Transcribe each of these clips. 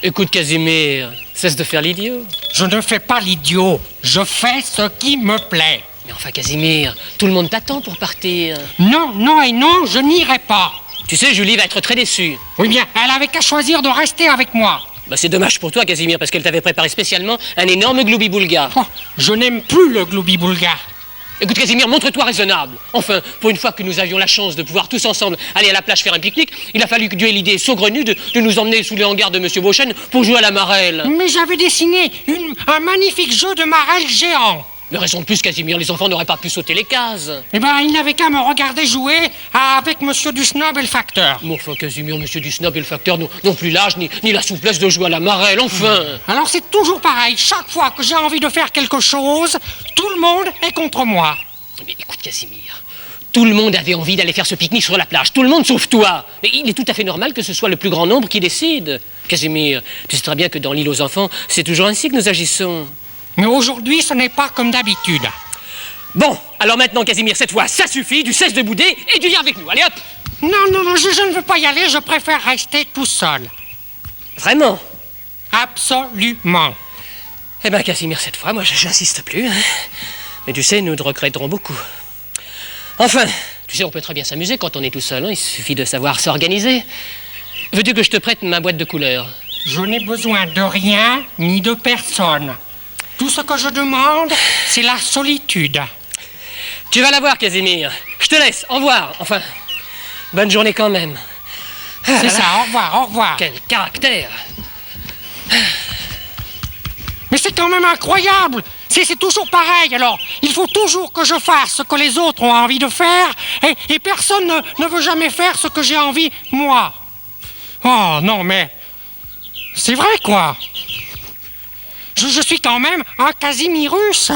Écoute, Casimir, cesse de faire l'idiot. Je ne fais pas l'idiot. Je fais ce qui me plaît. Mais enfin, Casimir, tout le monde t'attend pour partir. Non, non et non, je n'irai pas. Tu sais, Julie va être très déçue. Oui bien, elle avait qu'à choisir de rester avec moi. Bah, c'est dommage pour toi, Casimir, parce qu'elle t'avait préparé spécialement un énorme gloubi-boulga. Oh, je n'aime plus le gloubi-boulga. Écoute, Casimir, montre-toi raisonnable. Enfin, pour une fois que nous avions la chance de pouvoir tous ensemble aller à la plage faire un pique-nique, il a fallu que Dieu ait l'idée saugrenue de nous emmener sous les hangars de M. Beauchesne pour jouer à la marelle. Mais j'avais dessiné un magnifique jeu de marelle géant. Mais raison de plus, Casimir, les enfants n'auraient pas pu sauter les cases. Eh ben, ils n'avaient qu'à me regarder jouer avec Monsieur Dusnob et le facteur. Bon, enfin, Casimir, M. Dusnob et le facteur n'ont plus l'âge ni la souplesse de jouer à la marelle, enfin. Alors c'est toujours pareil, chaque fois que j'ai envie de faire quelque chose, tout le monde est contre moi. Mais écoute, Casimir, tout le monde avait envie d'aller faire ce pique-nique sur la plage, tout le monde sauf toi. Mais il est tout à fait normal que ce soit le plus grand nombre qui décide. Casimir, tu sais très bien que dans l'île aux enfants, c'est toujours ainsi que nous agissons. Mais aujourd'hui, ce n'est pas comme d'habitude. Bon, alors maintenant, Casimir, cette fois, ça suffit, tu cesses de bouder et tu viens avec nous, allez hop. Non, je ne veux pas y aller, je préfère rester tout seul. Vraiment? Absolument. Eh ben, Casimir, cette fois, moi, j'insiste plus, hein. Mais tu sais, nous te regretterons beaucoup. Enfin, tu sais, on peut très bien s'amuser quand on est tout seul, hein. Il suffit de savoir s'organiser. Veux-tu que je te prête ma boîte de couleurs? Je n'ai besoin de rien ni de personne. Tout ce que je demande, c'est la solitude. Tu vas la voir, Casimir. Je te laisse, au revoir. Enfin, bonne journée quand même. C'est ça, au revoir, au revoir. Quel caractère! Mais c'est quand même incroyable. C'est toujours pareil, alors il faut toujours que je fasse ce que les autres ont envie de faire et personne ne veut jamais faire ce que j'ai envie, moi. Oh non, mais c'est vrai, quoi. Je suis quand même un Casimirus.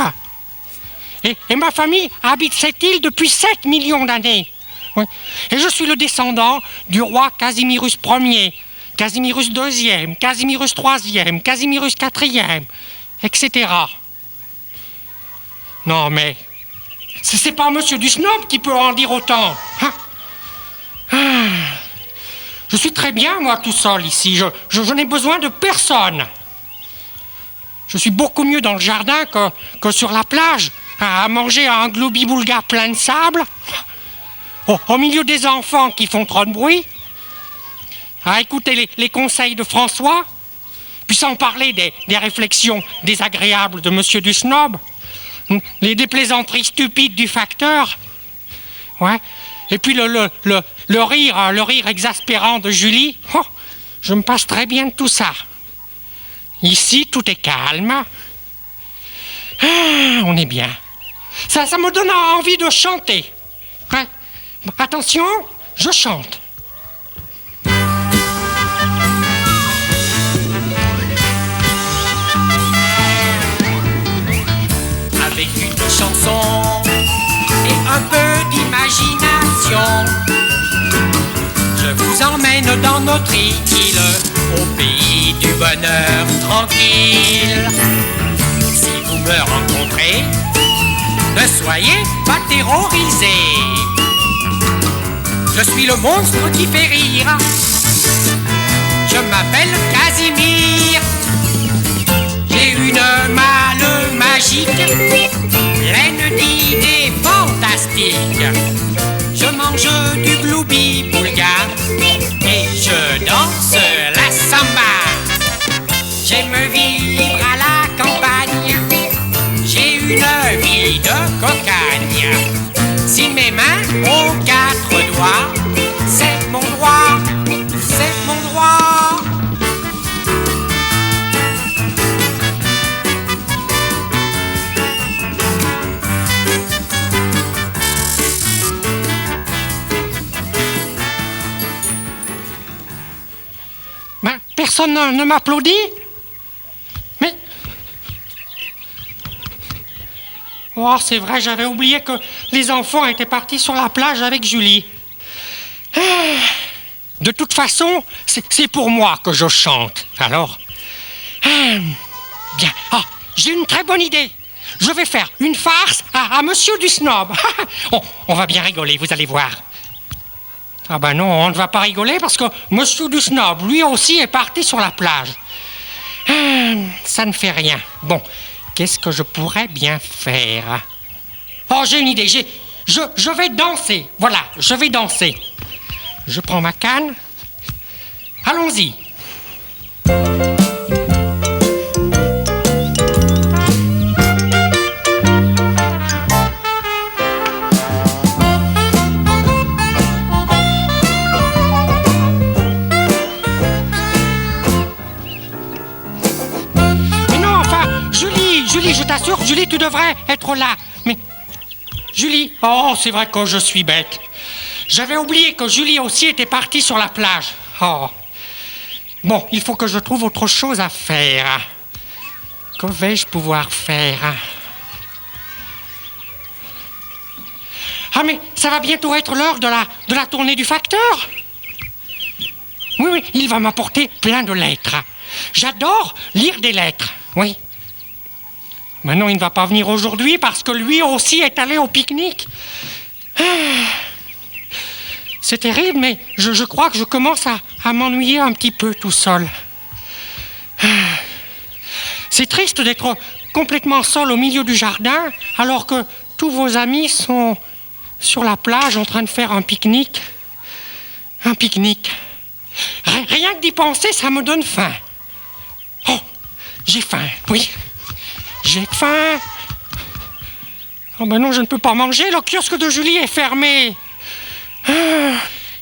Et ma famille habite cette île depuis 7 millions d'années. Oui. Et je suis le descendant du roi Casimirus Ier, Casimirus II, Casimirus III, Casimirus IV, etc. Non, mais c'est pas Monsieur Dusnob qui peut en dire autant. Hein? Je suis très bien, moi, tout seul ici. Je n'ai besoin de personne. Je suis beaucoup mieux dans le jardin que sur la plage, à manger un gloubi-boulga plein de sable, au milieu des enfants qui font trop de bruit, à écouter les conseils de François, puis sans parler des réflexions désagréables de Monsieur Dusnob, des plaisanteries stupides du facteur, ouais, et puis le rire exaspérant de Julie. Oh, je me passe très bien de tout ça. Ici, tout est calme. Ah, on est bien. Ça me donne envie de chanter. Ouais. Attention, je chante. Avec une chanson et un peu d'imagination, je vous emmène dans notre île, au pays du bonheur tranquille. Si vous me rencontrez, ne soyez pas terrorisés. Je suis le monstre qui fait rire. Je m'appelle Casimir. J'ai une malle magique, pleine d'idées fantastiques. Je mange du gloubi-boulga et je danse la samba. J'aime vivre à la campagne, j'ai une vie de cocagne. Si mes mains ont 4 doigts, c'est mon droit, c'est mon droit. Ben, personne ne m'applaudit? Mais... Oh, c'est vrai, j'avais oublié que les enfants étaient partis sur la plage avec Julie. De toute façon, c'est pour moi que je chante. Alors... Bien. Ah, j'ai une très bonne idée. Je vais faire une farce à Monsieur Dusnob. On va bien rigoler, vous allez voir. Ah ben non, on ne va pas rigoler parce que Monsieur Dusnob, lui aussi, est parti sur la plage. Ça ne fait rien. Bon, qu'est-ce que je pourrais bien faire? Oh, j'ai une idée. Je vais danser. Voilà, je vais danser. Je prends ma canne. Allons-y. Mais non, enfin, Julie, je t'assure, Julie, tu devrais être là. Mais, Julie, oh, c'est vrai que je suis bête. J'avais oublié que Julie aussi était partie sur la plage. Oh. Bon, il faut que je trouve autre chose à faire. Que vais-je pouvoir faire? Ah, mais ça va bientôt être l'heure de la tournée du facteur. Oui, il va m'apporter plein de lettres. J'adore lire des lettres, oui. Maintenant, il ne va pas venir aujourd'hui parce que lui aussi est allé au pique-nique. C'est terrible, mais je crois que je commence à m'ennuyer un petit peu tout seul. C'est triste d'être complètement seul au milieu du jardin alors que tous vos amis sont sur la plage en train de faire un pique-nique. Un pique-nique. Rien que d'y penser, ça me donne faim. Oh, j'ai faim, oui. J'ai faim. Oh ben non, je ne peux pas manger, le kiosque de Julie est fermé.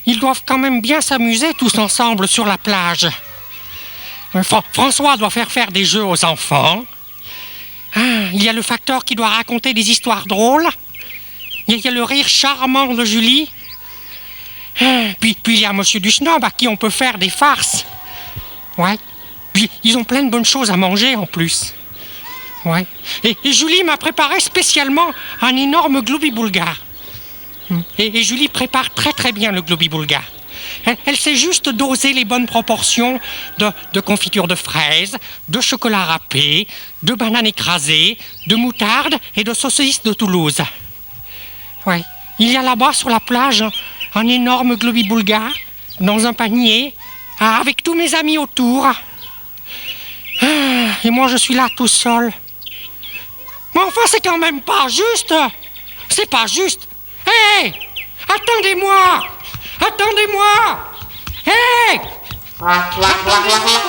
Ils doivent quand même bien s'amuser tous ensemble sur la plage. François doit faire des jeux aux enfants. Il y a le facteur qui doit raconter des histoires drôles. Il y a le rire charmant de Julie. Puis il y a Monsieur Duchesnob à qui on peut faire des farces. Ouais. Puis ils ont plein de bonnes choses à manger en plus. Ouais. Et Julie m'a préparé spécialement un énorme gloubi-boulga. Et Julie prépare très très bien le gloubi-boulga. Elle sait juste doser les bonnes proportions de confiture de fraises, de chocolat râpé, de bananes écrasées, de moutarde et de saucisses de Toulouse. Ouais. Il y a là-bas sur la plage un énorme gloubi-boulga dans un panier avec tous mes amis autour. Et moi je suis là tout seul. Mais enfin c'est quand même pas juste. C'est pas juste. Hé! Attendez-moi! Attendez-moi! Hé! Attendez-moi!